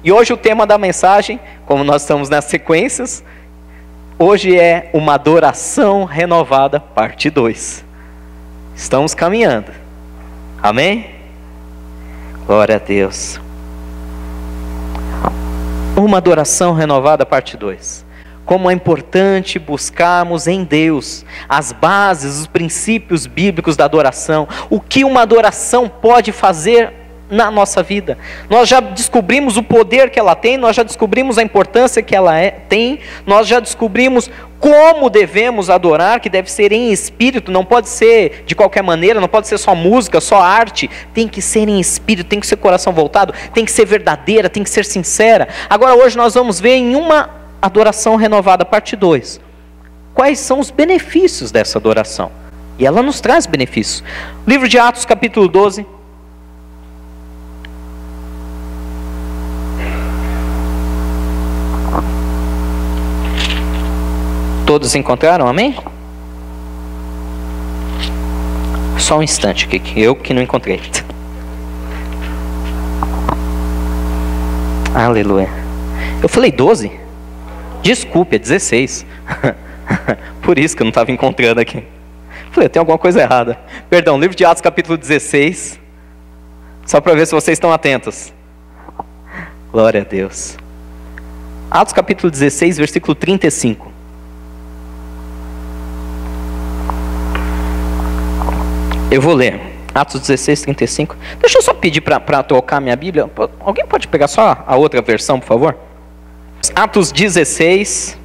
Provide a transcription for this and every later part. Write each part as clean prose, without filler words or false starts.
E hoje o tema da mensagem, como nós estamos nas sequências, hoje é uma adoração renovada, parte 2. Estamos caminhando. Amém? Glória a Deus. Uma adoração renovada, parte 2. Como é importante buscarmos em Deus as bases, os princípios bíblicos da adoração. O que uma adoração pode fazer na nossa vida. Nós já descobrimos o poder que ela tem, nós já descobrimos a importância que ela tem, nós já descobrimos como devemos adorar, que deve ser em espírito, não pode ser de qualquer maneira, não pode ser só música, só arte, tem que ser em espírito, tem que ser coração voltado, tem que ser verdadeira, tem que ser sincera. Agora hoje nós vamos ver em uma adoração renovada, parte 2, quais são os benefícios dessa adoração. E ela nos traz benefícios. Livro de Atos, capítulo 12. Todos encontraram? Amém? Só um instante aqui, eu que não encontrei. Aleluia. Eu falei 12? Desculpe, é 16. Por isso que eu não estava encontrando aqui. Falei, tem alguma coisa errada. Perdão, livro de Atos, capítulo 16. Só para ver se vocês estão atentos. Glória a Deus. Atos, capítulo 16, versículo 35. Eu vou ler, Atos 16, 35. Deixa eu só pedir para trocar minha Bíblia. Alguém pode pegar só a outra versão, por favor? Atos 16.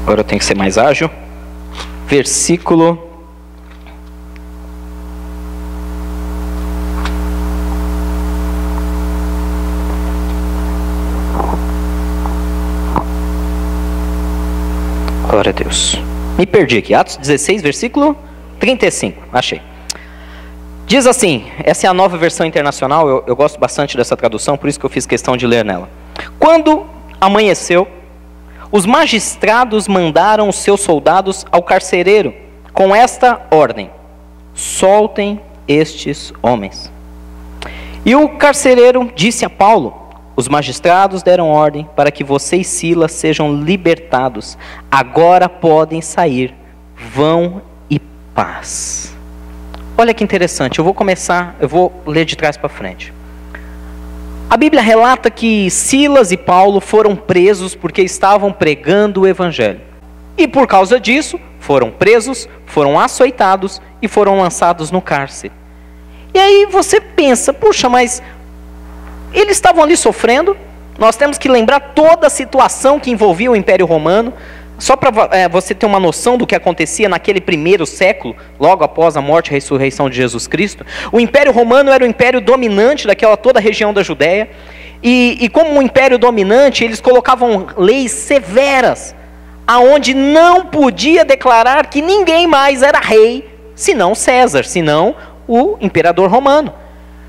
Agora eu tenho que ser mais ágil. Versículo... Glória a Deus. Me perdi aqui. Atos 16, versículo 35. Achei. Diz assim, essa é a nova versão internacional, eu gosto bastante dessa tradução, por isso que eu fiz questão de ler nela. Quando amanheceu, os magistrados mandaram os seus soldados ao carcereiro, com esta ordem: soltem estes homens. E o carcereiro disse a Paulo: os magistrados deram ordem para que você e Silas sejam libertados. Agora podem sair. Vão e paz. Olha que interessante. Eu vou ler de trás para frente. A Bíblia relata que Silas e Paulo foram presos porque estavam pregando o Evangelho. E por causa disso, foram presos, foram açoitados e foram lançados no cárcere. E aí você pensa, puxa, mas... eles estavam ali sofrendo. Nós temos que lembrar toda a situação que envolvia o Império Romano. Só para você ter uma noção do que acontecia naquele primeiro século, logo após a morte e ressurreição de Jesus Cristo. O Império Romano era o império dominante daquela toda a região da Judéia. E como um império dominante, eles colocavam leis severas, aonde não podia declarar que ninguém mais era rei, senão César, senão o imperador romano.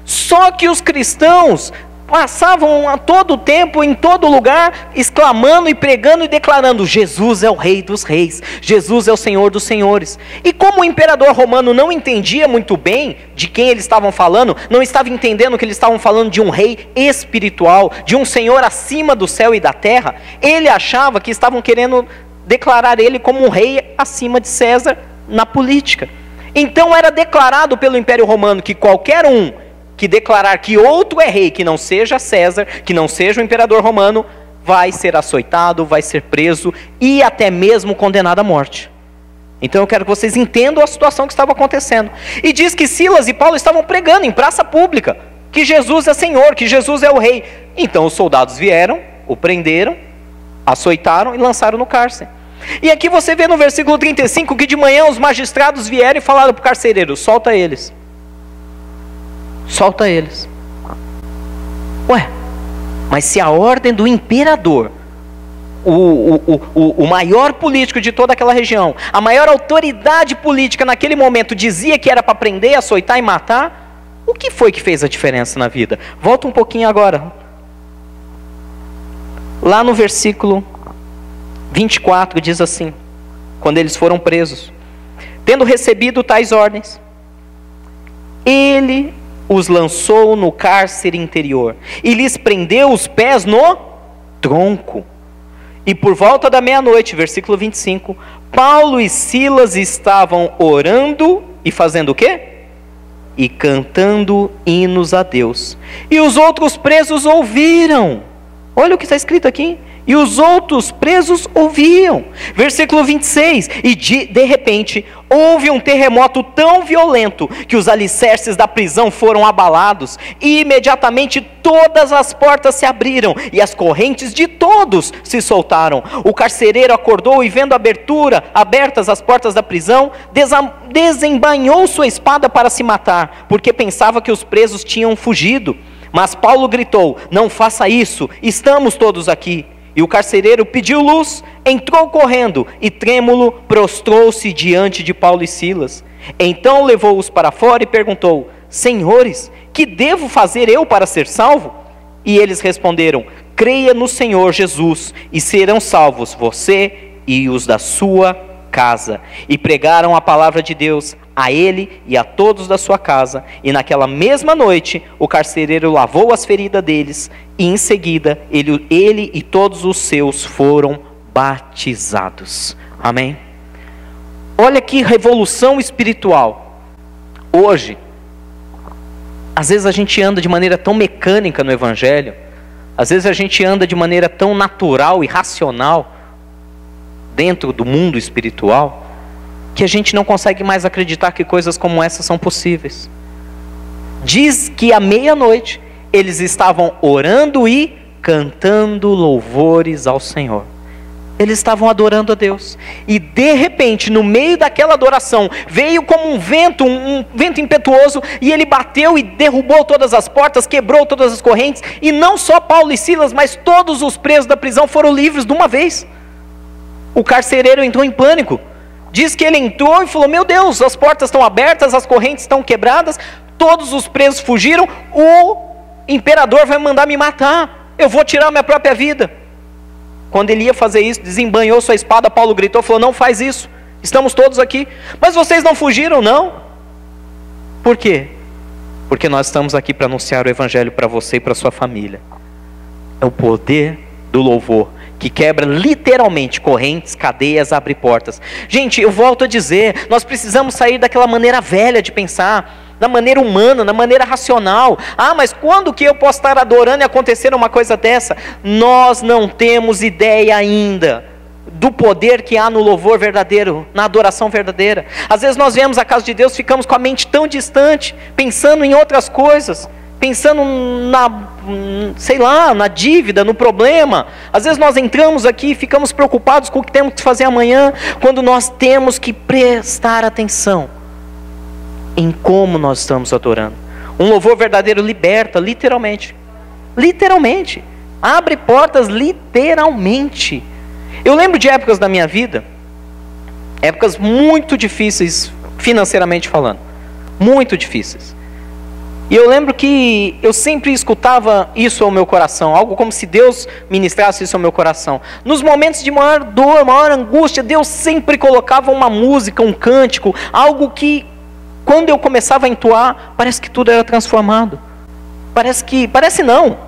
Só que os cristãos passavam a todo tempo, em todo lugar, exclamando e pregando e declarando: Jesus é o Rei dos Reis, Jesus é o Senhor dos Senhores. E como o imperador romano não entendia muito bem de quem eles estavam falando, não estava entendendo que eles estavam falando de um rei espiritual, de um Senhor acima do céu e da terra, ele achava que estavam querendo declarar ele como um rei acima de César na política. Então era declarado pelo Império Romano que qualquer um que declarar que outro é rei, que não seja César, que não seja o imperador romano, vai ser açoitado, vai ser preso e até mesmo condenado à morte. Então eu quero que vocês entendam a situação que estava acontecendo. E diz que Silas e Paulo estavam pregando em praça pública que Jesus é Senhor, que Jesus é o rei. Então os soldados vieram, o prenderam, açoitaram e lançaram no cárcere. E aqui você vê no versículo 35 que de manhã os magistrados vieram e falaram para o carcereiro: solta eles. Solta eles. Ué, mas se a ordem do imperador, o maior político de toda aquela região, a maior autoridade política naquele momento dizia que era para prender, açoitar e matar, o que foi que fez a diferença na vida? Volta um pouquinho agora. Lá no versículo 24 diz assim, quando eles foram presos: tendo recebido tais ordens, os lançou no cárcere interior e lhes prendeu os pés no tronco. E por volta da meia-noite, versículo 25, Paulo e Silas estavam orando e fazendo o quê? E cantando hinos a Deus. E os outros presos ouviram. Olha o que está escrito aqui. E os outros presos ouviam. Versículo 26. E de repente, houve um terremoto tão violento que os alicerces da prisão foram abalados. E imediatamente todas as portas se abriram e as correntes de todos se soltaram. O carcereiro acordou e, vendo abertas as portas da prisão, desembainhou sua espada para se matar, porque pensava que os presos tinham fugido. Mas Paulo gritou: não faça isso, estamos todos aqui. E o carcereiro pediu luz, entrou correndo e trêmulo prostrou-se diante de Paulo e Silas. Então levou-os para fora e perguntou: senhores, que devo fazer eu para ser salvo? E eles responderam: creia no Senhor Jesus e serão salvos você e os da sua casa. E pregaram a palavra de Deus a ele e a todos da sua casa. E naquela mesma noite o carcereiro lavou as feridas deles, e em seguida ele e todos os seus foram batizados. Amém? Olha que revolução espiritual. Hoje, às vezes a gente anda de maneira tão mecânica no Evangelho, às vezes a gente anda de maneira tão natural e racional dentro do mundo espiritual, que a gente não consegue mais acreditar que coisas como essas são possíveis. Diz que à meia-noite eles estavam orando e cantando louvores ao Senhor. Eles estavam adorando a Deus. E de repente, no meio daquela adoração, veio como um vento impetuoso, e ele bateu e derrubou todas as portas, quebrou todas as correntes, e não só Paulo e Silas, mas todos os presos da prisão foram livres de uma vez. O carcereiro entrou em pânico. Diz que ele entrou e falou: meu Deus, as portas estão abertas, as correntes estão quebradas, todos os presos fugiram, o imperador vai mandar me matar, eu vou tirar minha própria vida. Quando ele ia fazer isso, desembanhou sua espada, Paulo gritou, falou: não faz isso, estamos todos aqui. Mas vocês não fugiram, não? Por quê? Porque nós estamos aqui para anunciar o Evangelho para você e para sua família. É o poder do louvor que quebra literalmente correntes, cadeias, abre portas. Gente, eu volto a dizer, nós precisamos sair daquela maneira velha de pensar, da maneira humana, da maneira racional. Ah, mas quando que eu posso estar adorando e acontecer uma coisa dessa? Nós não temos ideia ainda do poder que há no louvor verdadeiro, na adoração verdadeira. Às vezes nós vemos a casa de Deus, ficamos com a mente tão distante, pensando em outras coisas, pensando na dívida, no problema. Às vezes nós entramos aqui e ficamos preocupados com o que temos que fazer amanhã, quando nós temos que prestar atenção em como nós estamos adorando. Um louvor verdadeiro liberta, literalmente. Literalmente. Abre portas, literalmente. Eu lembro de épocas da minha vida, épocas muito difíceis, financeiramente falando. Muito difíceis. E eu lembro que eu sempre escutava isso ao meu coração, algo como se Deus ministrasse isso ao meu coração. Nos momentos de maior dor, maior angústia, Deus sempre colocava uma música, um cântico, algo que, quando eu começava a entoar, parece que tudo era transformado. Parece não,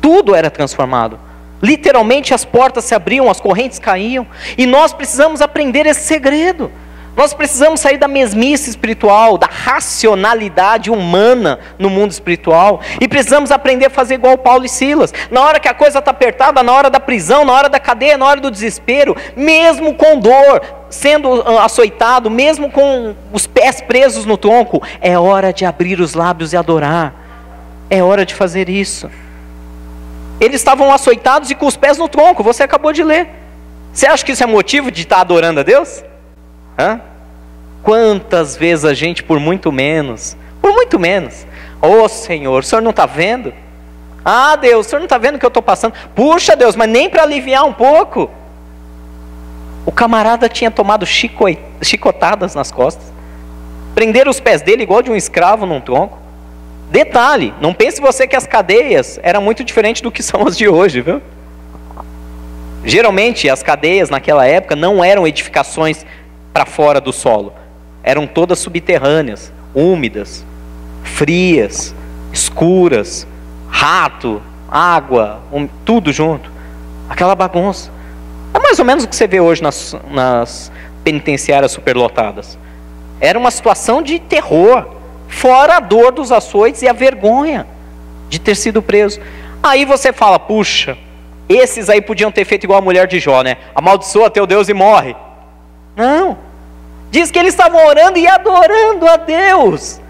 tudo era transformado. Literalmente as portas se abriam, as correntes caíam, e nós precisamos aprender esse segredo. Nós precisamos sair da mesmice espiritual, da racionalidade humana no mundo espiritual, e precisamos aprender a fazer igual Paulo e Silas. Na hora que a coisa está apertada, na hora da prisão, na hora da cadeia, na hora do desespero, mesmo com dor, sendo açoitado, mesmo com os pés presos no tronco, é hora de abrir os lábios e adorar. É hora de fazer isso. Eles estavam açoitados e com os pés no tronco, você acabou de ler. Você acha que isso é motivo de estar adorando a Deus? Hã? Quantas vezes a gente, por muito menos, ô Senhor, o Senhor não está vendo? Ah, Deus, o Senhor não está vendo o que eu estou passando? Puxa, Deus, mas nem para aliviar um pouco. O camarada tinha tomado chicotadas nas costas, prenderam os pés dele igual de um escravo num tronco. Detalhe, não pense você que as cadeias eram muito diferentes do que são as de hoje, viu? Geralmente as cadeias naquela época não eram edificações para fora do solo, eram todas subterrâneas, úmidas, frias, escuras, rato, água, tudo junto. Aquela bagunça. É mais ou menos o que você vê hoje nas penitenciárias superlotadas. Era uma situação de terror, fora a dor dos açoites e a vergonha de ter sido preso. Aí você fala, puxa, esses aí podiam ter feito igual a mulher de Jó, né? Amaldiçoa teu Deus e morre. Não. Diz que eles estavam orando e adorando a Deus.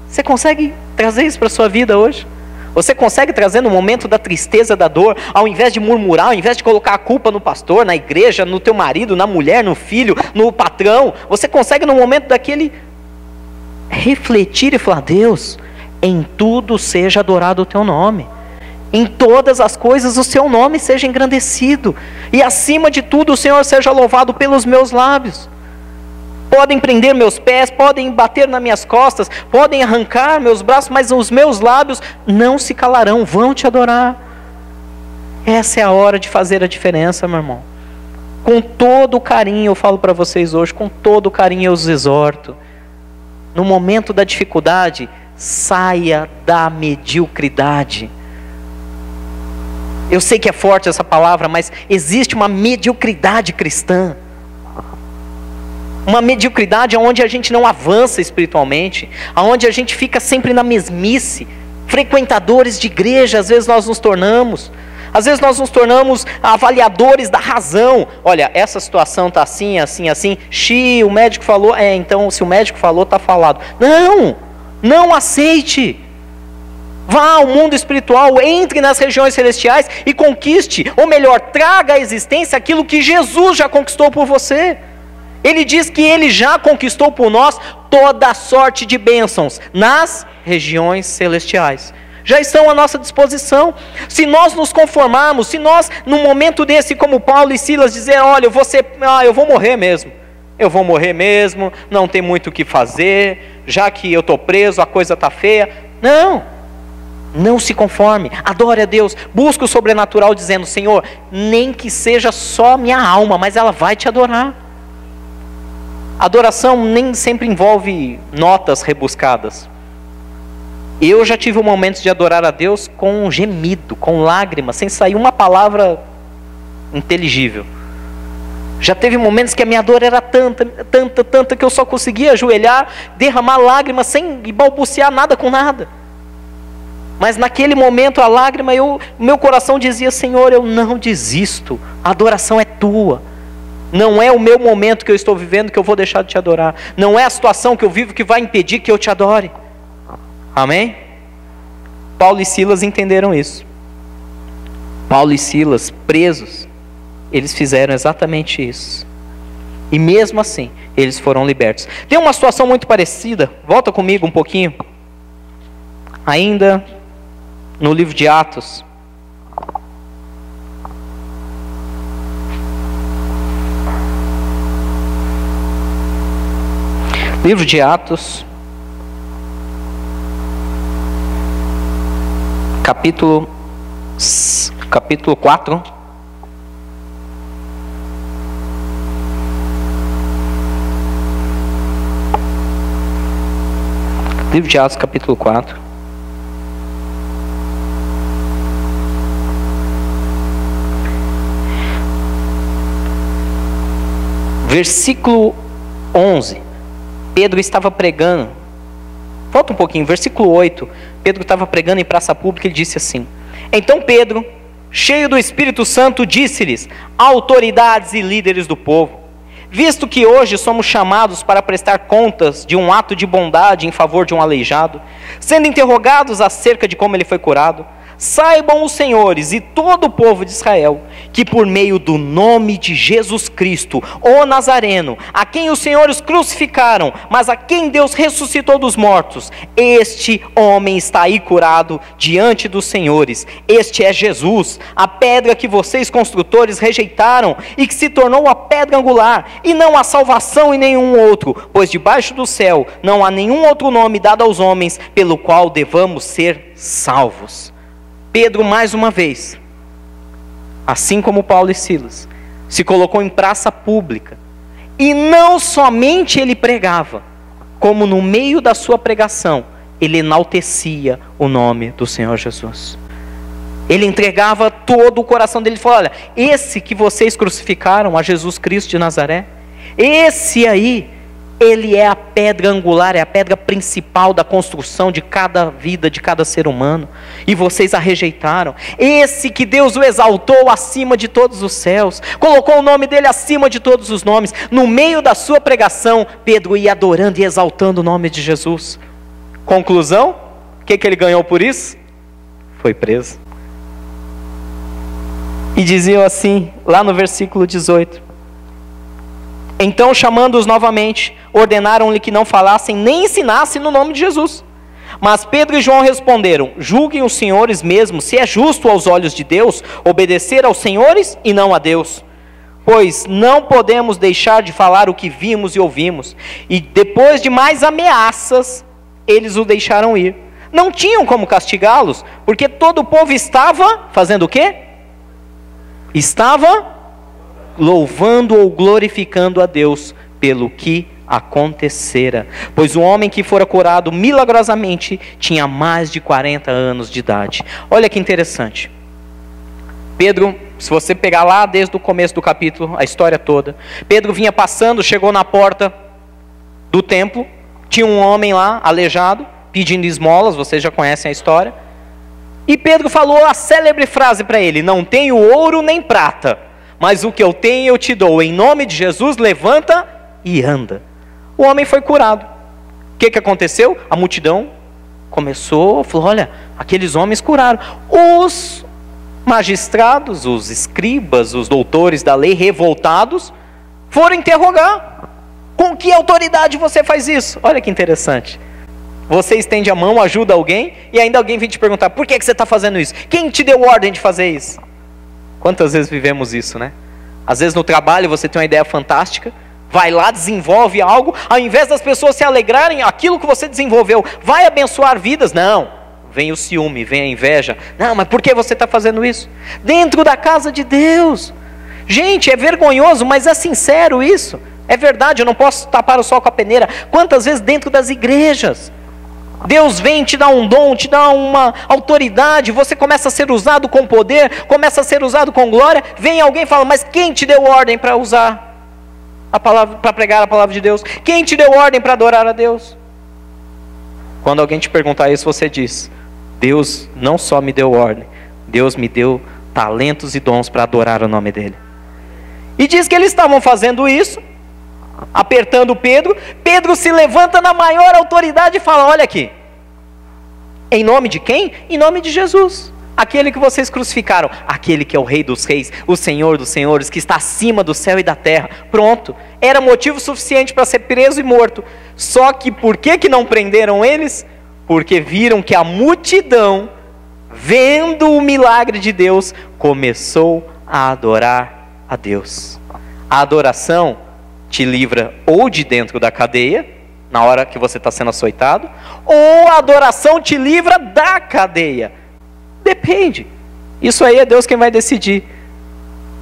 Você consegue trazer isso para a sua vida hoje? Você consegue trazer no momento da tristeza, da dor, ao invés de murmurar, ao invés de colocar a culpa no pastor, na igreja, no teu marido, na mulher, no filho, no patrão, você consegue no momento daquele refletir e falar, Deus, em tudo seja adorado o teu nome. Em todas as coisas o seu nome seja engrandecido. E acima de tudo o Senhor seja louvado pelos meus lábios. Podem prender meus pés, podem bater nas minhas costas, podem arrancar meus braços, mas os meus lábios não se calarão, vão te adorar. Essa é a hora de fazer a diferença, meu irmão. Com todo o carinho, eu falo para vocês hoje, com todo o carinho eu os exorto. No momento da dificuldade, saia da mediocridade. Eu sei que é forte essa palavra, mas existe uma mediocridade cristã. Uma mediocridade onde a gente não avança espiritualmente, onde a gente fica sempre na mesmice. Frequentadores de igreja, às vezes nós nos tornamos. Às vezes nós nos tornamos avaliadores da razão. Olha, essa situação está assim, assim, assim. O médico falou, então se o médico falou, está falado. Não aceite. Vá ao mundo espiritual, entre nas regiões celestiais e conquiste, ou melhor, traga à existência aquilo que Jesus já conquistou por você. Ele diz que Ele já conquistou por nós toda a sorte de bênçãos nas regiões celestiais. Já estão à nossa disposição. Se nós nos conformarmos, se nós, num momento desse, como Paulo e Silas, dizer, olha, eu vou morrer mesmo. Eu vou morrer mesmo, não tem muito o que fazer, já que eu estou preso, a coisa está feia. Não se conforme, adore a Deus, busque o sobrenatural dizendo, Senhor, nem que seja só minha alma, mas ela vai te adorar. Adoração nem sempre envolve notas rebuscadas. Eu já tive momentos de adorar a Deus com um gemido, com lágrimas, sem sair uma palavra inteligível. Já teve momentos que a minha dor era tanta, que eu só conseguia ajoelhar, derramar lágrimas sem balbuciar nada com nada. Mas naquele momento a lágrima, meu coração dizia, Senhor, eu não desisto, a adoração é tua. Não é o meu momento que eu estou vivendo que eu vou deixar de te adorar. Não é a situação que eu vivo que vai impedir que eu te adore. Amém? Paulo e Silas entenderam isso. Paulo e Silas, presos, eles fizeram exatamente isso. E mesmo assim, eles foram libertos. Tem uma situação muito parecida, volta comigo um pouquinho. Ainda no livro de Atos. Livro de Atos, capítulo 4. Livro de Atos, capítulo 4. Versículo 11. Pedro estava pregando. Volta um pouquinho, versículo 8. Pedro estava pregando em praça pública e disse assim: Então Pedro, cheio do Espírito Santo, disse-lhes, autoridades e líderes do povo, visto que hoje somos chamados para prestar contas de um ato de bondade em favor de um aleijado, sendo interrogados acerca de como ele foi curado, saibam os senhores e todo o povo de Israel, que por meio do nome de Jesus Cristo, o Nazareno, a quem os senhores crucificaram, mas a quem Deus ressuscitou dos mortos, este homem está aí curado diante dos senhores. Este é Jesus, a pedra que vocês construtores rejeitaram e que se tornou a pedra angular, e não há salvação em nenhum outro, pois debaixo do céu não há nenhum outro nome dado aos homens pelo qual devamos ser salvos. Pedro, mais uma vez, assim como Paulo e Silas, se colocou em praça pública, e não somente ele pregava, como no meio da sua pregação, ele enaltecia o nome do Senhor Jesus. Ele entregava todo o coração dele e falou: olha, esse que vocês crucificaram, a Jesus Cristo de Nazaré, esse aí, ele é a pedra angular, é a pedra principal da construção de cada vida, de cada ser humano. E vocês a rejeitaram. Esse que Deus o exaltou acima de todos os céus, colocou o nome dele acima de todos os nomes. No meio da sua pregação, Pedro ia adorando e exaltando o nome de Jesus. Conclusão, o que ele ganhou por isso? Foi preso. E diziam assim, lá no versículo 18: então, chamando-os novamente, ordenaram-lhe que não falassem nem ensinassem no nome de Jesus. Mas Pedro e João responderam: julguem os senhores mesmo, se é justo aos olhos de Deus obedecer aos senhores e não a Deus. Pois não podemos deixar de falar o que vimos e ouvimos. E depois de mais ameaças, eles o deixaram ir. Não tinham como castigá-los, porque todo o povo estava fazendo o quê? Estava louvando ou glorificando a Deus pelo que acontecera. Pois o homem que fora curado milagrosamente tinha mais de 40 anos de idade. Olha que interessante. Pedro, se você pegar lá desde o começo do capítulo, a história toda, Pedro vinha passando, chegou na porta do templo, tinha um homem lá, aleijado, pedindo esmolas, vocês já conhecem a história, e Pedro falou a célebre frase para ele: não tenho ouro nem prata, mas o que eu tenho eu te dou, em nome de Jesus, levanta e anda. O homem foi curado. O que aconteceu? A multidão começou, falou: olha, aqueles homens curaram. Os magistrados, os escribas, os doutores da lei, revoltados, foram interrogar: com que autoridade você faz isso? Olha que interessante. Você estende a mão, ajuda alguém, e ainda alguém vem te perguntar: por que você está fazendo isso? Quem te deu ordem de fazer isso? Quantas vezes vivemos isso, né? Às vezes no trabalho você tem uma ideia fantástica, vai lá, desenvolve algo, ao invés das pessoas se alegrarem, aquilo que você desenvolveu vai abençoar vidas. Não, vem o ciúme, vem a inveja. Não, mas por que você está fazendo isso? Dentro da casa de Deus. Gente, é vergonhoso, mas é sincero isso. É verdade, eu não posso tapar o sol com a peneira. Quantas vezes dentro das igrejas Deus vem, te dá um dom, te dá uma autoridade, você começa a ser usado com poder, começa a ser usado com glória, vem alguém e fala: mas quem te deu ordem para usar a palavra, para pregar a palavra de Deus? Quem te deu ordem para adorar a Deus? Quando alguém te perguntar isso, você diz: Deus não só me deu ordem, Deus me deu talentos e dons para adorar o nome dele. E diz que eles estavam fazendo isso, apertando Pedro. Pedro se levanta na maior autoridade e fala: olha aqui, em nome de quem? Em nome de Jesus, aquele que vocês crucificaram, aquele que é o Rei dos Reis, o Senhor dos Senhores, que está acima do céu e da terra. Pronto, era motivo suficiente para ser preso e morto. Só que por que não prenderam eles? Porque viram que a multidão, vendo o milagre de Deus, começou a adorar a Deus. A adoração te livra ou de dentro da cadeia, na hora que você está sendo açoitado, ou a adoração te livra da cadeia. Depende. Isso aí é Deus quem vai decidir.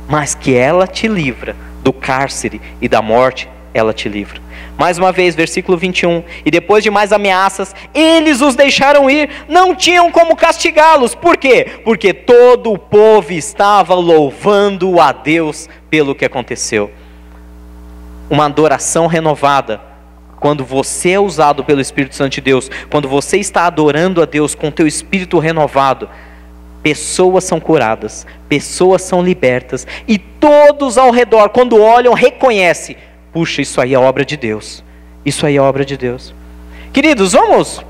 Mas que ela te livra do cárcere e da morte, ela te livra. Mais uma vez, versículo 21. E depois de mais ameaças, eles os deixaram ir. Não tinham como castigá-los. Por quê? Porque todo o povo estava louvando a Deus pelo que aconteceu. Uma adoração renovada, quando você é usado pelo Espírito Santo de Deus, quando você está adorando a Deus com o teu espírito renovado, pessoas são curadas, pessoas são libertas, e todos ao redor, quando olham, reconhecem: puxa, isso aí é obra de Deus, isso aí é obra de Deus. Queridos, vamos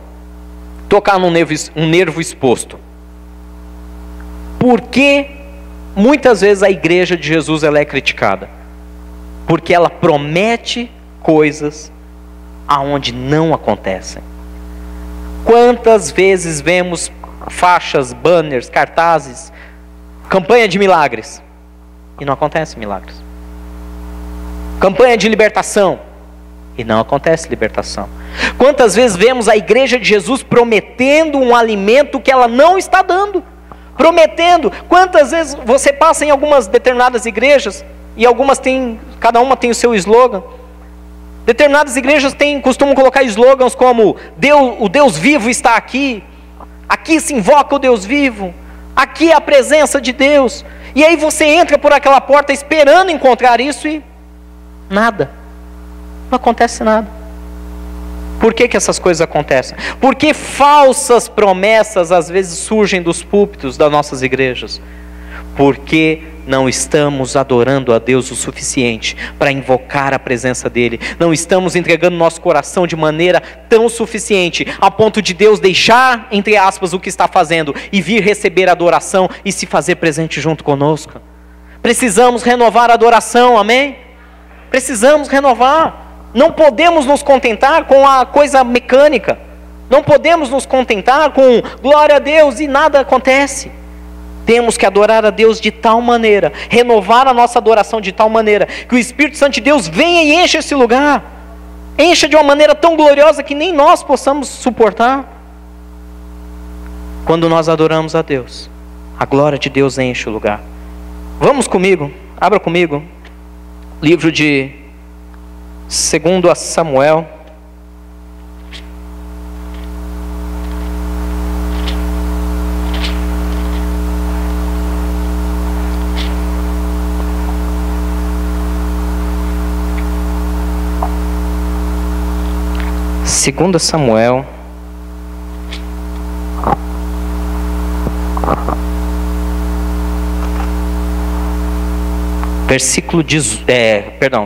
tocar num nervo exposto. Por que muitas vezes a igreja de Jesus ela é criticada? Porque ela promete coisas aonde não acontecem. Quantas vezes vemos faixas, banners, cartazes, campanha de milagres, e não acontece milagres. Campanha de libertação, e não acontece libertação. Quantas vezes vemos a igreja de Jesus prometendo um alimento que ela não está dando? Prometendo. Quantas vezes você passa em algumas determinadas igrejas, e algumas têm, cada uma tem o seu slogan: Determinadas igrejas costumam colocar slogans como o Deus vivo está aqui, aqui se invoca o Deus vivo, aqui é a presença de Deus. E aí você entra por aquela porta esperando encontrar isso e nada, não acontece nada. Por que essas coisas acontecem? Porque falsas promessas às vezes surgem dos púlpitos das nossas igrejas. Porque não estamos adorando a Deus o suficiente para invocar a presença dEle. Não estamos entregando nosso coração de maneira tão suficiente, a ponto de Deus deixar, entre aspas, o que está fazendo e vir receber a adoração e se fazer presente junto conosco. Precisamos renovar a adoração, amém? Precisamos renovar. Não podemos nos contentar com a coisa mecânica. Não podemos nos contentar com glória a Deus e nada acontece. Temos que adorar a Deus de tal maneira, renovar a nossa adoração de tal maneira, que o Espírito Santo de Deus venha e encha esse lugar. Encha de uma maneira tão gloriosa que nem nós possamos suportar. Quando nós adoramos a Deus, a glória de Deus enche o lugar. Vamos comigo, abra comigo, livro de 2 Samuel. Segunda Samuel,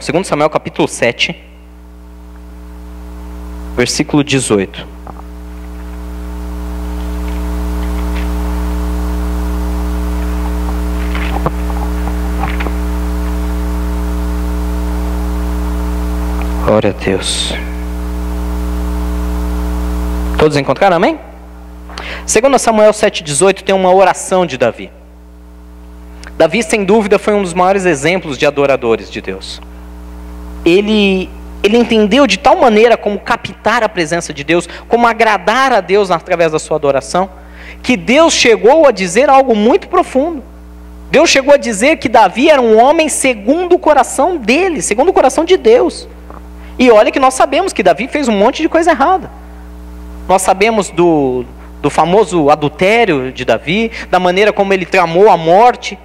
Segundo Samuel capítulo 7, versículo 18. Glória a Deus. Todos encontraram, amém? 2 Samuel 7,18 tem uma oração de Davi. Davi, sem dúvida, foi um dos maiores exemplos de adoradores de Deus. Ele entendeu de tal maneira como captar a presença de Deus, como agradar a Deus através da sua adoração, que Deus chegou a dizer algo muito profundo. Deus chegou a dizer que Davi era um homem segundo o coração dele, segundo o coração de Deus. E olha que nós sabemos que Davi fez um monte de coisa errada. Nós sabemos do famoso adultério de Davi, da maneira como ele tramou a morte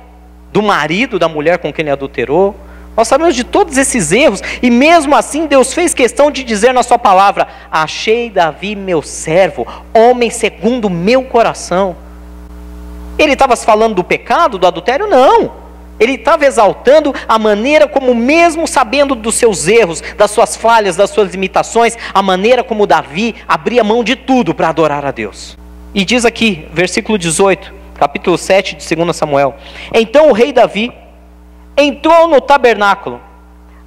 do marido da mulher com quem ele adulterou. Nós sabemos de todos esses erros, e mesmo assim Deus fez questão de dizer na sua palavra: achei Davi meu servo, homem segundo o meu coração. Ele estava falando do pecado, do adultério? Não. Ele estava exaltando a maneira como, mesmo sabendo dos seus erros, das suas falhas, das suas limitações, a maneira como Davi abria mão de tudo para adorar a Deus. E diz aqui, versículo 18, capítulo 7 de 2 Samuel: então o rei Davi entrou no tabernáculo,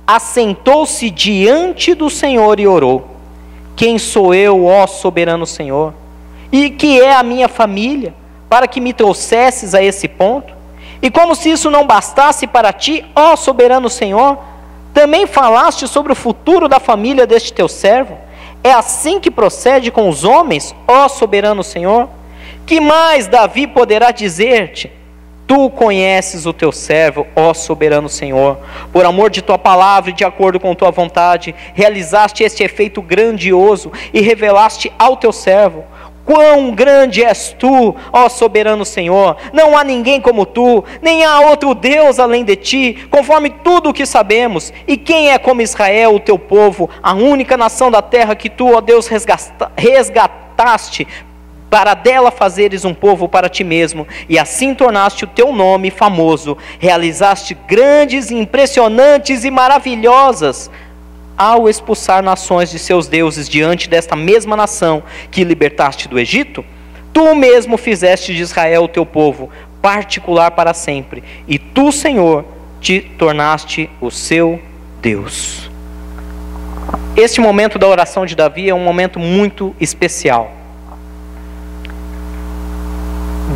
assentou-se diante do Senhor e orou: quem sou eu, ó soberano Senhor? E que é a minha família, para que me trouxesses a esse ponto? E como se isso não bastasse para ti, ó soberano Senhor, também falaste sobre o futuro da família deste teu servo? É assim que procede com os homens, ó soberano Senhor? Que mais Davi poderá dizer-te? Tu conheces o teu servo, ó soberano Senhor. Por amor de tua palavra e de acordo com tua vontade, realizaste este efeito grandioso e revelaste ao teu servo. Quão grande és tu, ó soberano Senhor! Não há ninguém como tu, nem há outro Deus além de ti, conforme tudo o que sabemos. E quem é como Israel, o teu povo, a única nação da terra que tu, ó Deus, resgataste, para dela fazeres um povo para ti mesmo, e assim tornaste o teu nome famoso, realizaste grandes, impressionantes e maravilhosas, ao expulsar nações de seus deuses diante desta mesma nação que libertaste do Egito. Tu mesmo fizeste de Israel o teu povo, particular para sempre, e tu, Senhor, te tornaste o seu Deus. Este momento da oração de Davi é um momento muito especial.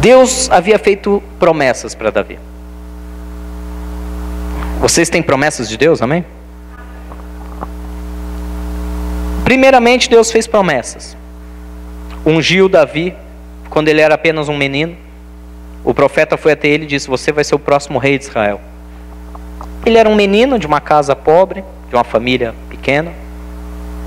Deus havia feito promessas para Davi. Vocês têm promessas de Deus, amém? Primeiramente, Deus fez promessas. Ungiu Davi quando ele era apenas um menino. O profeta foi até ele e disse: você vai ser o próximo rei de Israel. Ele era um menino de uma casa pobre, de uma família pequena.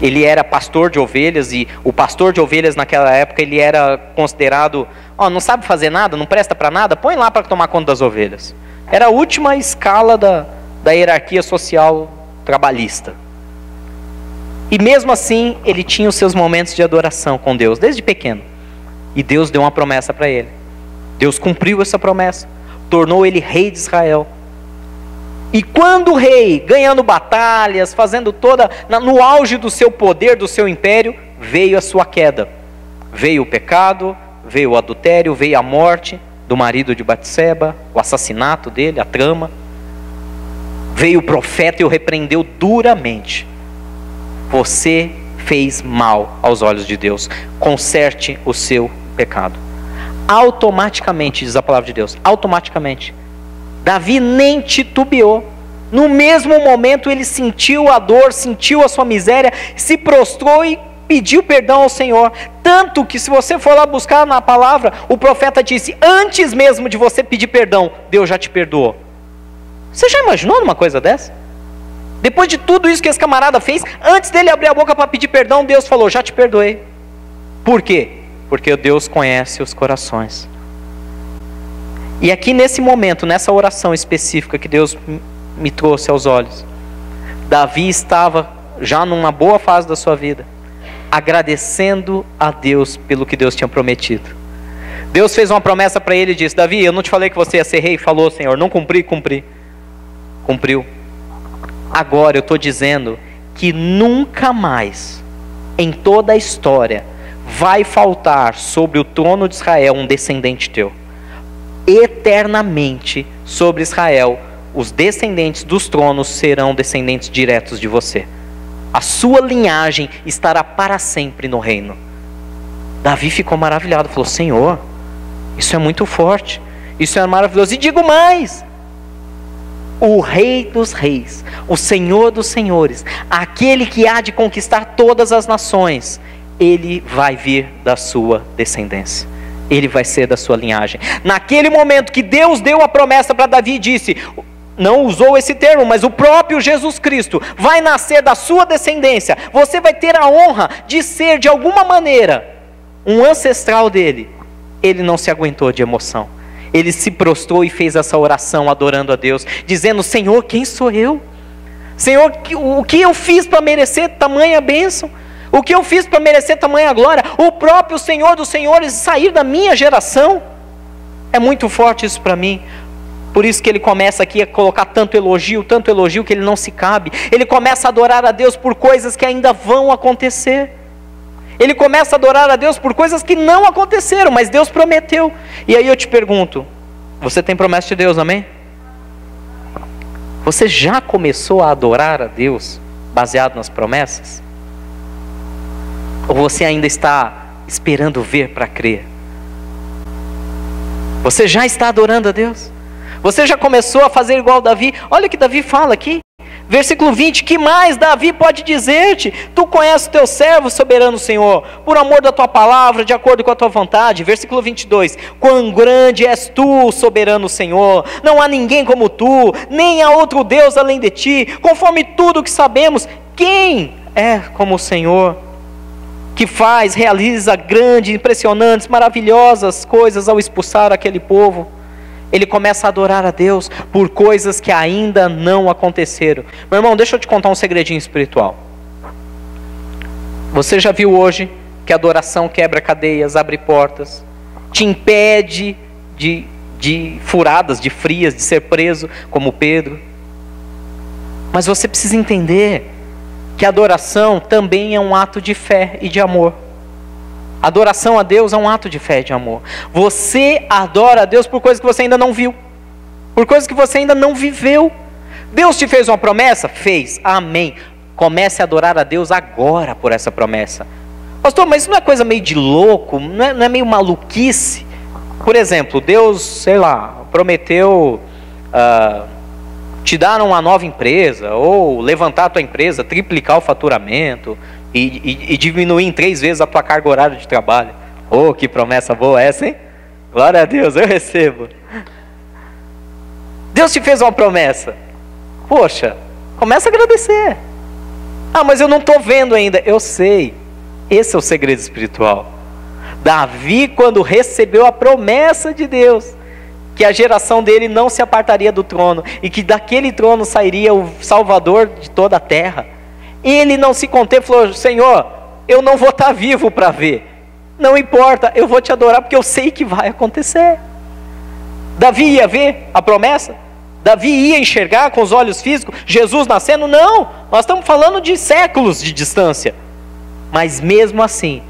Ele era pastor de ovelhas, e o pastor de ovelhas naquela época, ele era considerado, não sabe fazer nada, não presta para nada, põe lá para tomar conta das ovelhas. Era a última escala da hierarquia social trabalhista. E mesmo assim, ele tinha os seus momentos de adoração com Deus, desde pequeno. E Deus deu uma promessa para ele. Deus cumpriu essa promessa, tornou ele rei de Israel. E quando o rei, ganhando batalhas, fazendo no auge do seu poder, do seu império, veio a sua queda. Veio o pecado, veio o adultério, veio a morte do marido de Batseba, o assassinato dele, a trama. Veio o profeta e o repreendeu duramente. Você fez mal aos olhos de Deus. Conserte o seu pecado. Automaticamente, diz a palavra de Deus, automaticamente. Davi nem titubeou. No mesmo momento ele sentiu a dor, sentiu a sua miséria, se prostrou e pediu perdão ao Senhor. Tanto que, se você for lá buscar na palavra, o profeta disse: antes mesmo de você pedir perdão, Deus já te perdoou. Você já imaginou numa coisa dessa? Depois de tudo isso que esse camarada fez, antes dele abrir a boca para pedir perdão, Deus falou: já te perdoei. Por quê? Porque Deus conhece os corações. E aqui nesse momento, nessa oração específica que Deus me trouxe aos olhos, Davi estava já numa boa fase da sua vida, agradecendo a Deus pelo que Deus tinha prometido. Deus fez uma promessa para ele e disse: Davi, eu não te falei que você ia ser rei? Falou, Senhor. Não cumpri? Cumpri. Cumpriu. Agora eu estou dizendo que nunca mais, em toda a história, vai faltar sobre o trono de Israel um descendente teu. Eternamente sobre Israel, os descendentes dos tronos serão descendentes diretos de você. A sua linhagem estará para sempre no reino. Davi ficou maravilhado, falou: Senhor, isso é muito forte, isso é maravilhoso. E digo mais: o Rei dos Reis, o Senhor dos Senhores, aquele que há de conquistar todas as nações, ele vai vir da sua descendência. Ele vai ser da sua linhagem. Naquele momento que Deus deu a promessa para Davi, disse, não usou esse termo, mas o próprio Jesus Cristo vai nascer da sua descendência. Você vai ter a honra de ser, de alguma maneira, um ancestral dele. Ele não se aguentou de emoção. Ele se prostrou e fez essa oração adorando a Deus, dizendo: Senhor, quem sou eu? Senhor, o que eu fiz para merecer tamanha bênção? O que eu fiz para merecer tamanha glória? O próprio Senhor dos Senhores sair da minha geração? É muito forte isso para mim. Por isso que ele começa aqui a colocar tanto elogio que ele não se cabe. Ele começa a adorar a Deus por coisas que ainda vão acontecer. Ele começa a adorar a Deus por coisas que não aconteceram, mas Deus prometeu. E aí eu te pergunto, você tem promessa de Deus, amém? Você já começou a adorar a Deus baseado nas promessas? Ou você ainda está esperando ver para crer? Você já está adorando a Deus? Você já começou a fazer igual Davi? Olha o que Davi fala aqui. Versículo 20, que mais Davi pode dizer-te? Tu conheces o teu servo, soberano Senhor, por amor da tua palavra, de acordo com a tua vontade. Versículo 22, quão grande és tu, soberano Senhor, não há ninguém como tu, nem há outro Deus além de ti, conforme tudo o que sabemos, quem é como o Senhor, que realiza grandes, impressionantes, maravilhosas coisas ao expulsar aquele povo? Ele começa a adorar a Deus por coisas que ainda não aconteceram. Meu irmão, deixa eu te contar um segredinho espiritual. Você já viu hoje que a adoração quebra cadeias, abre portas, te impede de furadas, de frias, de ser preso, como Pedro. Mas você precisa entender que a adoração também é um ato de fé e de amor. Adoração a Deus é um ato de fé e de amor. Você adora a Deus por coisas que você ainda não viu, por coisas que você ainda não viveu. Deus te fez uma promessa? Fez, amém. Comece a adorar a Deus agora por essa promessa. Pastor, mas isso não é coisa meio de louco? Não é meio maluquice? Por exemplo, Deus, sei lá, prometeu te dar uma nova empresa, ou levantar a tua empresa, triplicar o faturamento, e diminuir em 3 vezes a tua carga horária de trabalho. Oh, que promessa boa essa, hein? Glória a Deus, eu recebo. Deus te fez uma promessa. Poxa, começa a agradecer. Ah, mas eu não estou vendo ainda. Eu sei. Esse é o segredo espiritual. Davi, quando recebeu a promessa de Deus, que a geração dele não se apartaria do trono, e que daquele trono sairia o Salvador de toda a terra, ele não se conteve, falou: Senhor, eu não vou estar vivo para ver, não importa, eu vou te adorar, porque eu sei que vai acontecer. Davi ia ver a promessa? Davi ia enxergar com os olhos físicos Jesus nascendo? Não, nós estamos falando de séculos de distância. Mas mesmo assim,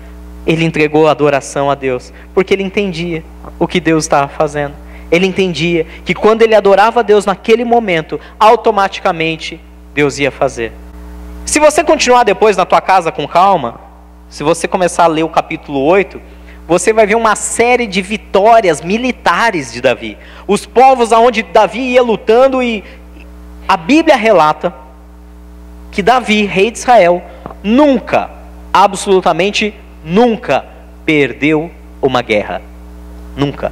ele entregou a adoração a Deus, porque ele entendia o que Deus estava fazendo. Ele entendia que quando ele adorava a Deus naquele momento, automaticamente Deus ia fazer. Se você continuar depois na tua casa com calma, se você começar a ler o capítulo 8, você vai ver uma série de vitórias militares de Davi. Os povos aonde Davi ia lutando, e a Bíblia relata que Davi, rei de Israel, nunca, absolutamente nunca, perdeu uma guerra. Nunca.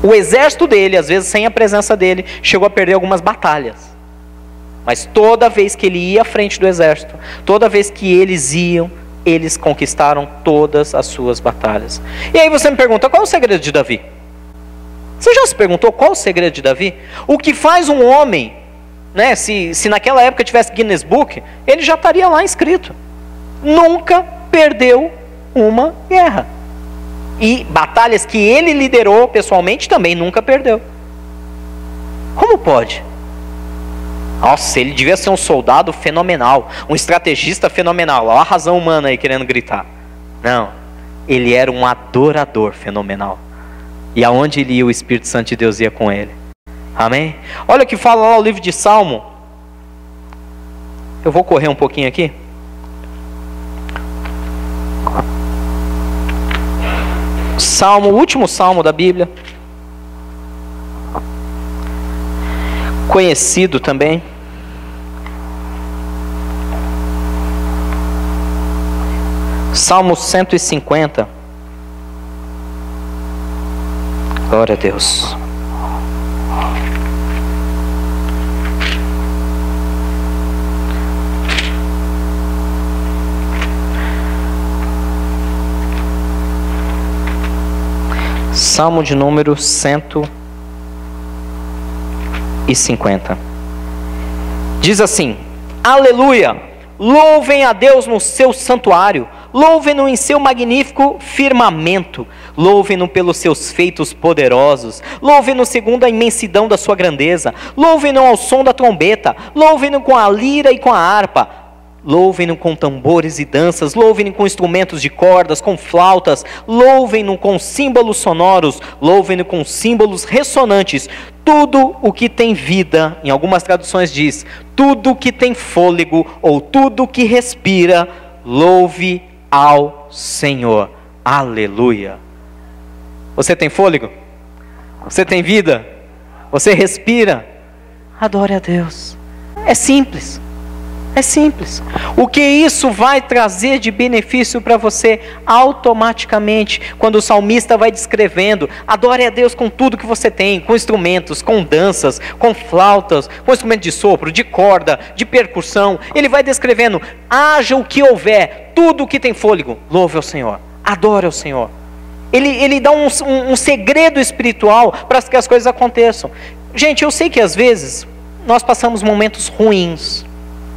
O exército dele, às vezes sem a presença dele, chegou a perder algumas batalhas. Mas toda vez que ele ia à frente do exército, toda vez que eles iam, eles conquistaram todas as suas batalhas. E aí você me pergunta, qual é o segredo de Davi? Você já se perguntou qual é o segredo de Davi? O que faz um homem, né, se naquela época tivesse Guinness Book, ele já estaria lá inscrito. Nunca perdeu uma guerra. E batalhas que ele liderou pessoalmente também nunca perdeu. Como pode? Nossa, ele devia ser um soldado fenomenal, um estrategista fenomenal. Olha a razão humana aí querendo gritar. Não, ele era um adorador fenomenal. E aonde ele ia, o Espírito Santo de Deus ia com ele. Amém? Olha o que fala lá o livro de Salmo. Eu vou correr um pouquinho aqui. Salmo, o último salmo da Bíblia. Conhecido também. Salmo 150. Glória a Deus. Salmo de número 150. Diz assim: Aleluia! Louvem a Deus no seu santuário, louvem-no em seu magnífico firmamento, louvem-no pelos seus feitos poderosos, louvem-no segundo a imensidão da sua grandeza, louvem-no ao som da trombeta, louvem-no com a lira e com a harpa, louvem-no com tambores e danças, louvem-no com instrumentos de cordas, com flautas, louvem-no com símbolos sonoros, louvem-no com símbolos ressonantes. Tudo o que tem vida, em algumas traduções diz, tudo o que tem fôlego, ou tudo o que respira, louve ao Senhor. Aleluia. Você tem fôlego? Você tem vida? Você respira? Adore a Deus. É simples. É simples. O que isso vai trazer de benefício para você automaticamente, quando o salmista vai descrevendo: adore a Deus com tudo que você tem, com instrumentos, com danças, com flautas, com instrumento de sopro, de corda, de percussão. Ele vai descrevendo: haja o que houver, tudo o que tem fôlego, louve ao Senhor, adore ao Senhor. Ele dá um segredo espiritual para que as coisas aconteçam. Gente, eu sei que às vezes nós passamos momentos ruins,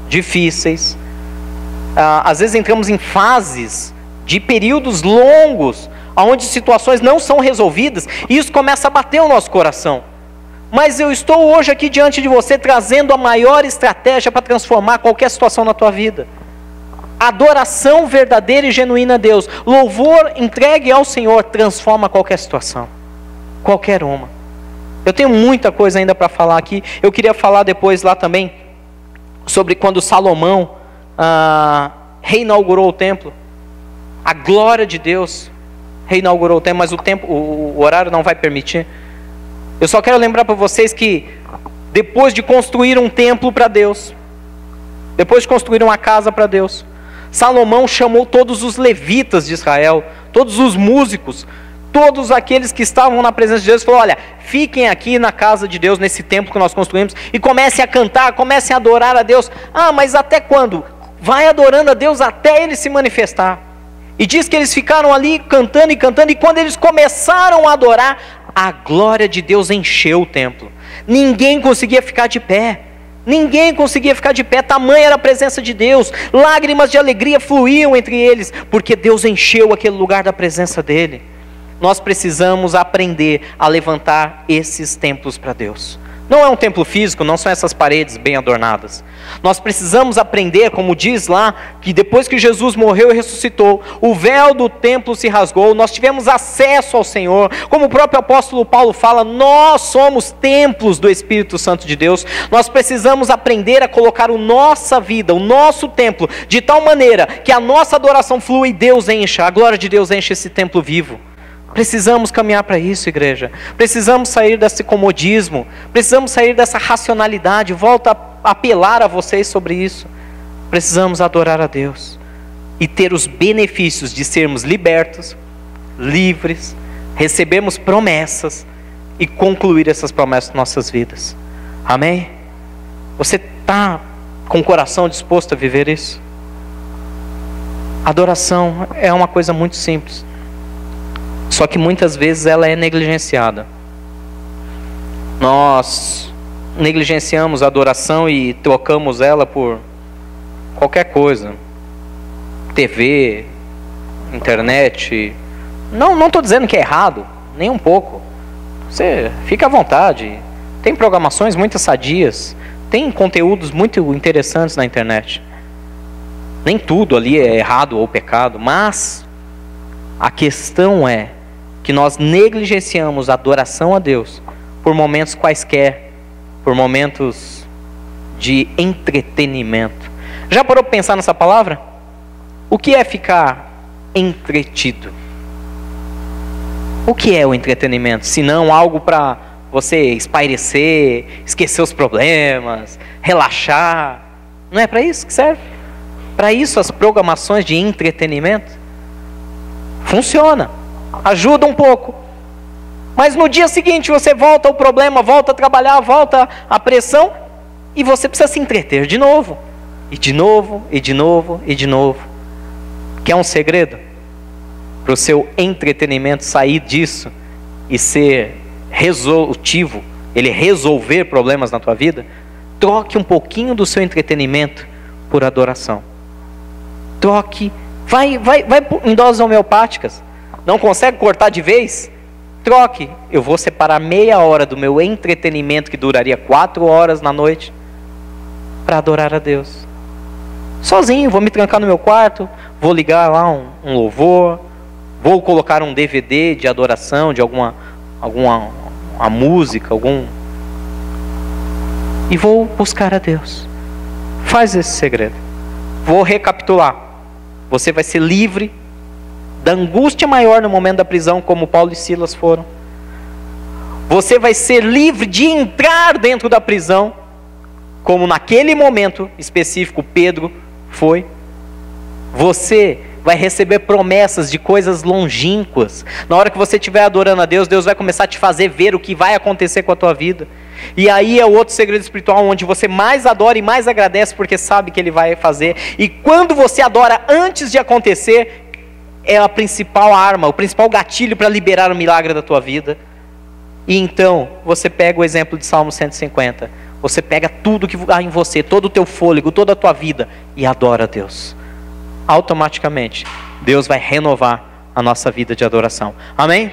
difíceis, às vezes entramos em fases de períodos longos, onde situações não são resolvidas, e isso começa a bater o nosso coração. Mas eu estou hoje aqui diante de você, trazendo a maior estratégia para transformar qualquer situação na tua vida. Adoração verdadeira e genuína a Deus, louvor entregue ao Senhor, transforma qualquer situação, qualquer uma. Eu tenho muita coisa ainda para falar aqui. Eu queria falar depois lá também sobre quando Salomão reinaugurou o templo. A glória de Deus reinaugurou o templo, mas o horário não vai permitir. Eu só quero lembrar para vocês que depois de construir um templo para Deus, depois de construir uma casa para Deus, Salomão chamou todos os levitas de Israel, todos os músicos, Todos aqueles que estavam na presença de Deus falaram: olha, fiquem aqui na casa de Deus, nesse templo que nós construímos, e comecem a cantar, comecem a adorar a Deus. Ah, mas até quando? Vai adorando a Deus até Ele se manifestar. E diz que eles ficaram ali cantando, e quando eles começaram a adorar, a glória de Deus encheu o templo. Ninguém conseguia ficar de pé. Ninguém conseguia ficar de pé, tamanha era a presença de Deus. Lágrimas de alegria fluíam entre eles, porque Deus encheu aquele lugar da presença dEle. Nós precisamos aprender a levantar esses templos para Deus. Não é um templo físico, não são essas paredes bem adornadas. Nós precisamos aprender, como diz lá, que depois que Jesus morreu e ressuscitou, o véu do templo se rasgou, nós tivemos acesso ao Senhor. Como o próprio apóstolo Paulo fala, nós somos templos do Espírito Santo de Deus. Nós precisamos aprender a colocar a nossa vida, o nosso templo, de tal maneira que a nossa adoração flua e Deus encha, a glória de Deus enche esse templo vivo. Precisamos caminhar para isso, igreja. Precisamos sair desse comodismo. Precisamos sair dessa racionalidade. Volto a apelar a vocês sobre isso. Precisamos adorar a Deus e ter os benefícios de sermos libertos, livres, recebermos promessas e concluir essas promessas em nossas vidas. Amém? Você está com o coração disposto a viver isso? Adoração é uma coisa muito simples. Só que muitas vezes ela é negligenciada. Nós negligenciamos a adoração e trocamos ela por qualquer coisa. TV, internet. Não estou dizendo que é errado, nem um pouco. Você fica à vontade. Tem programações muito sadias. Tem conteúdos muito interessantes na internet. Nem tudo ali é errado ou pecado, mas a questão é que nós negligenciamos a adoração a Deus por momentos quaisquer, por momentos de entretenimento. Já parou para pensar nessa palavra? O que é ficar entretido? O que é o entretenimento? Se não algo para você espairecer, esquecer os problemas, relaxar. Não é para isso que serve? Para isso as programações de entretenimento? Funciona. Ajuda um pouco, mas no dia seguinte você volta ao problema, volta a trabalhar, volta à pressão, e você precisa se entreter de novo, e de novo, e de novo, e de novo. Quer um segredo? Para o seu entretenimento sair disso e ser resolutivo, ele resolver problemas na tua vida, troque um pouquinho do seu entretenimento por adoração. Troque, vai em doses homeopáticas. Não consegue cortar de vez? Troque. Eu vou separar meia hora do meu entretenimento, que duraria 4 horas na noite, para adorar a Deus. Sozinho, vou me trancar no meu quarto, vou ligar lá um louvor, vou colocar um DVD de adoração, de alguma música, e vou buscar a Deus. Faz esse segredo. Vou recapitular. Você vai ser livre da angústia maior no momento da prisão, como Paulo e Silas foram. Você vai ser livre de entrar dentro da prisão, como naquele momento específico Pedro foi. Você vai receber promessas de coisas longínquas. Na hora que você estiver adorando a Deus, Deus vai começar a te fazer ver o que vai acontecer com a tua vida. E aí é o outro segredo espiritual, onde você mais adora e mais agradece, porque sabe que Ele vai fazer. E quando você adora antes de acontecer, é a principal arma, o principal gatilho para liberar o milagre da tua vida. E então, você pega o exemplo de Salmo 150. Você pega tudo que há em você, todo o teu fôlego, toda a tua vida, e adora a Deus. Automaticamente, Deus vai renovar a nossa vida de adoração. Amém?